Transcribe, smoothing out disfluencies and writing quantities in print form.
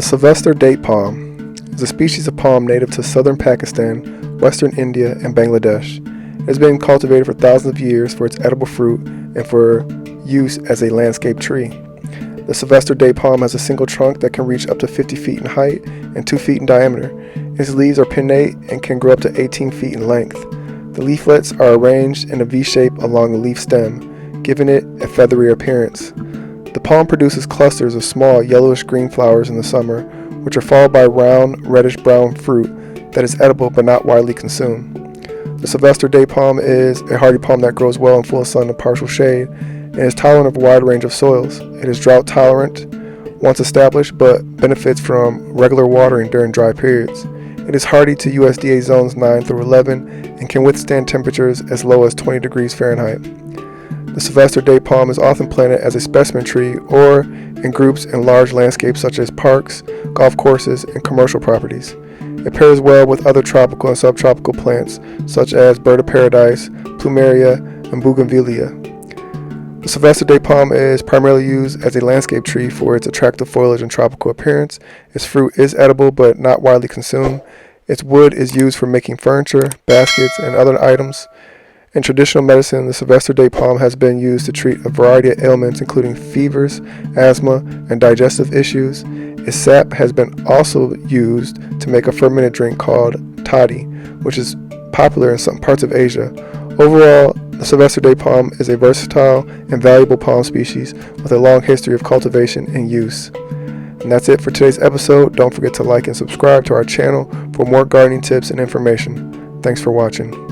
The Sylvester Date Palm is a species of palm native to southern Pakistan, western India, and Bangladesh. It has been cultivated for thousands of years for its edible fruit and for use as a landscape tree. The Sylvester Date Palm has a single trunk that can reach up to 50 feet in height and 2 feet in diameter. Its leaves are pinnate and can grow up to 18 feet in length. The leaflets are arranged in a V shape along the leaf stem, giving it a feathery appearance. The palm produces clusters of small yellowish-green flowers in the summer, which are followed by round, reddish-brown fruit that is edible but not widely consumed. The Sylvester Date Palm is a hardy palm that grows well in full sun and partial shade, and is tolerant of a wide range of soils. It is drought-tolerant once established, but benefits from regular watering during dry periods. It is hardy to USDA zones 9 through 11 and can withstand temperatures as low as 20 degrees Fahrenheit. The Sylvester Date Palm is often planted as a specimen tree or in groups in large landscapes such as parks, golf courses, and commercial properties. It pairs well with other tropical and subtropical plants such as bird of paradise, plumeria, and bougainvillea. The Sylvester Date Palm is primarily used as a landscape tree for its attractive foliage and tropical appearance. Its fruit is edible but not widely consumed. Its wood is used for making furniture, baskets, and other items. In traditional medicine, the Sylvester Date Palm has been used to treat a variety of ailments including fevers, asthma, and digestive issues. Its sap has been also used to make a fermented drink called toddy, which is popular in some parts of Asia. Overall, the Sylvester Date Palm is a versatile and valuable palm species with a long history of cultivation and use. And that's it for today's episode. Don't forget to like and subscribe to our channel for more gardening tips and information. Thanks for watching.